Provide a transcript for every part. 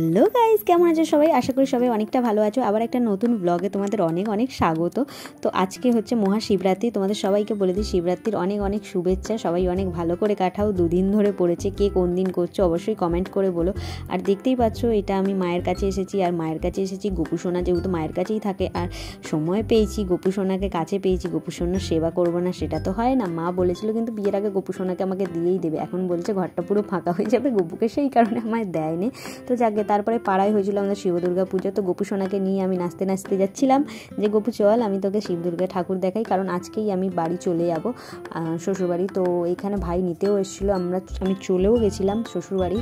Hello guys, কেমন আছো সবাই? আশা করি সবাই অনেকটা ভালো আছো। আবার একটা নতুন ব্লগে তোমাদের অনেক অনেক স্বাগত। তো আজকে হচ্ছে মহাশিবরাত্রি। তোমাদের সবাইকে বলে দিই শিবরাত্রির অনেক অনেক শুভেচ্ছা। সবাই অনেক ভালো করে কাটাও। দুদিন ধরে পড়েছে, কে কোন দিন করছো অবশ্যই কমেন্ট করে বলো। আর দেখতেই পাচ্ছ এটা আমি মায়ের কাছে এসেছি, আর মায়ের কাছে এসেছি গোপুসোনা যেহেতু মায়ের কাছেই থাকে, আর সময় পেয়েছি গোপুসোনাকে কাছে পেয়েছি। গোপুসোনার সেবা করবো না সেটা তো হয় না। মা বলেছিল কিন্তু বিয়ের আগে গোপুসোনাকে আমাকে দিয়েই দেবে, এখন বলছে ঘরটা পুরো ফাঁকা হয়ে যাবে গোপুকে, সেই কারণে আমায় দেয়নি। তো যাকে তারপরে পাড়ায় হয়েছিল আমাদের শিব দুর্গা পুজো, তো গোপুসোনাকে নিয়ে আমি নাচতে নাচতে যাচ্ছিলাম যে গোপু চল আমি তোকে শিব দুর্গা ঠাকুর দেখাই, কারণ আজকেই আমি বাড়ি চলে যাব শ্বশুরবাড়ি। তো এখানে ভাই নিতেও এসেছিলো, আমি চলেও গেছিলাম শ্বশুরবাড়ি।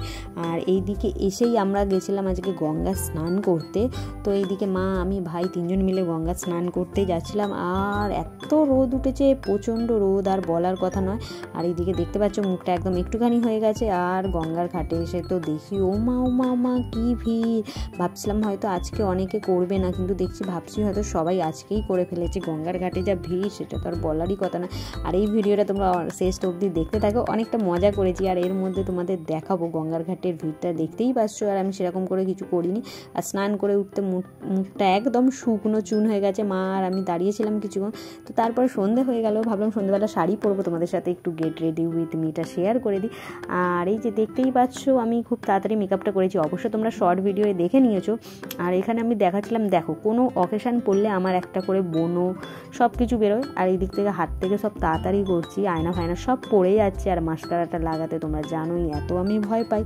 আর এই দিকে এসেই আমরা গেছিলাম আজকে গঙ্গা স্নান করতে। তো এইদিকে মা আমি ভাই তিনজন মিলে গঙ্গা স্নান করতে যাচ্ছিলাম। আর এত রোদ উঠেছে, প্রচণ্ড রোদ, আর বলার কথা নয়। আর এইদিকে দেখতে পাচ্ছ মুখটা একদম একটুখানি হয়ে গেছে। আর গঙ্গার ঘাটে এসে তো দেখি ও মা কি ভিড়। ভাবছিলাম হয়তো আজকে অনেকে করবে না, কিন্তু দেখছি ভাবছি হয়তো সবাই আজকেই করে ফেলেছে। গঙ্গার ঘাটে যা ভিড় সেটা তো আর বলারই কথা না। আর এই ভিডিওটা তোমরা শেষ অবধি দেখতে থাকো, অনেকটা মজা করেছি। আর এর মধ্যে তোমাদের দেখাবো গঙ্গার ঘাটের ভিড়টা, দেখতেই পাচ্ছ। আর আমি সেরকম করে কিছু করিনি। আর স্নান করে উঠতে মুখটা একদম শুকনো চুন হয়ে গেছে। মা আর আমি দাঁড়িয়েছিলাম কিছুক্ষণ। তো তারপরে সন্ধে হয়ে গেল, ভাবলাম সন্ধ্যেবেলা শাড়ি পরবো, তোমাদের সাথে একটু গেট রেডি উইথ মিটা শেয়ার করে দিই। আর এই যে দেখতেই পাচ্ছ আমি খুব তাড়াতাড়ি মেকআপটা করেছি, অবশ্য তোমরা শর্ট ভিডিওয়ে দেখে নিয়েছো। আর এখানে আমি দেখাচ্ছিলাম, দেখো কোনো অকেশান পড়লে আমার একটা করে বোনো সব কিছু বেরোয়। আর এই দিক থেকে হাত থেকে সব তাড়াতাড়ি করছি, আয়না ফায়না সব পড়ে যাচ্ছে। আর মাস্কারাটা লাগাতে তোমরা জানোই এত আমি ভয় পাই।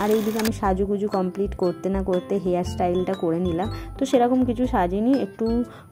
আর এইদিকে আমি সাজুগুজু কমপ্লিট করতে না করতে হেয়ার স্টাইলটা করে নিলাম। তো সেরকম কিছু সাজিনি, একটু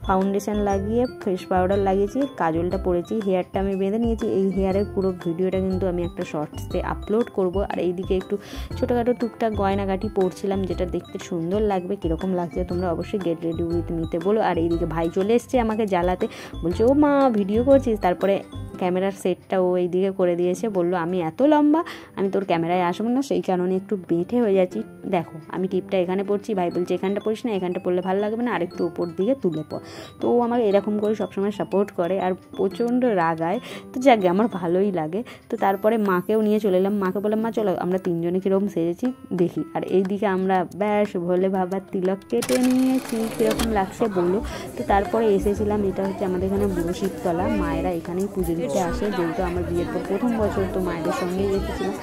ফাউন্ডেশন লাগিয়ে ফেস পাউডার লাগিয়েছি, কাজলটা পরেছি, হেয়ারটা আমি বেঁধে নিয়েছি। এই হেয়ারের পুরো ভিডিওটা কিন্তু আমি একটা শর্টসে আপলোড করব। আর এইদিকে একটু ছোটোখাটো টুকটাক গয়নাগাটি পরছিলাম, যেটা দেখতে সুন্দর লাগবে। কীরকম লাগছে তোমরা অবশ্যই গেট রেডি উইথ নিতে বলো। আর এইদিকে ভাই চলে এসছে আমাকে জ্বালাতে, বলছে ও মা ভিডিও করছিস। তারপরে ক্যামেরার সেটটা ও এইদিকে করে দিয়েছে, বললো আমি এত লম্বা আমি তোর ক্যামেরায় আসবো না, সেই কারণে একটু বেঁটে হয়ে যাচ্ছি। দেখো আমি টিপটা এখানে পড়ছি, ভাই বলছে এখানটা পড়িস না, এখানটা পড়লে ভালো লাগবে না, আরেকটু উপর দিকে তুলে পড়। তো ও আমাকে এরকম করে সবসময় সাপোর্ট করে আর প্রচণ্ড রাগায়। তো যাকে আমার ভালোই লাগে। তো তারপরে মাকেও নিয়ে চলে এলাম, মাকে বললাম মা চলো আমরা তিনজনে কীরকম সেজেছি দেখি। আর এইদিকে আমরা ব্যাস ভোলে বাবার তিলক কেটে নিয়েছি, কীরকম লাগছে বলো। তো তারপরে এসেছিলাম, এটা হচ্ছে আমাদের এখানে বুড়ো শিবতলা, মায়েরা এখানেই পুজো দিতে আসে, যেহেতু আমার বিয়ের পর প্রথম বছর, তো মায়েদের সঙ্গেই এসেছিলাম।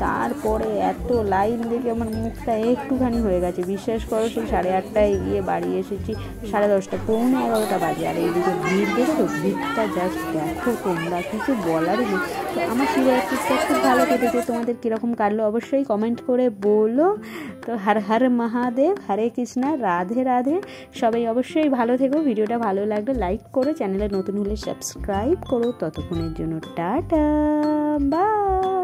তারপরে এত লাইন দেখে আমার মুখটা একটুখানি হয়ে গেছে, বিশ্বাস করো। সেই 8:30টায় গিয়ে বাড়ি এসেছি 10:30, 11:15 বাজে। আর এইদিকে ভিড় দেখো, ভিড়টা জাস্ট দেখো তোমরা, কিছু বলার নেই। তো আমার শিবরাত্রিটা খুব ভালো কেটেছে, তোমাদের কীরকম কাটলো অবশ্যই কমেন্ট করে বলো। তো হর হর মহাদেব, হরে কৃষ্ণা, রাধে রাধে। সবাই অবশ্যই ভালো থেকো। ভিডিওটা ভালো লাগলে লাইক করো, চ্যানেলে নতুন হলে সাবস্ক্রাইব করো। ততক্ষণের জন্য টাটা, বাই।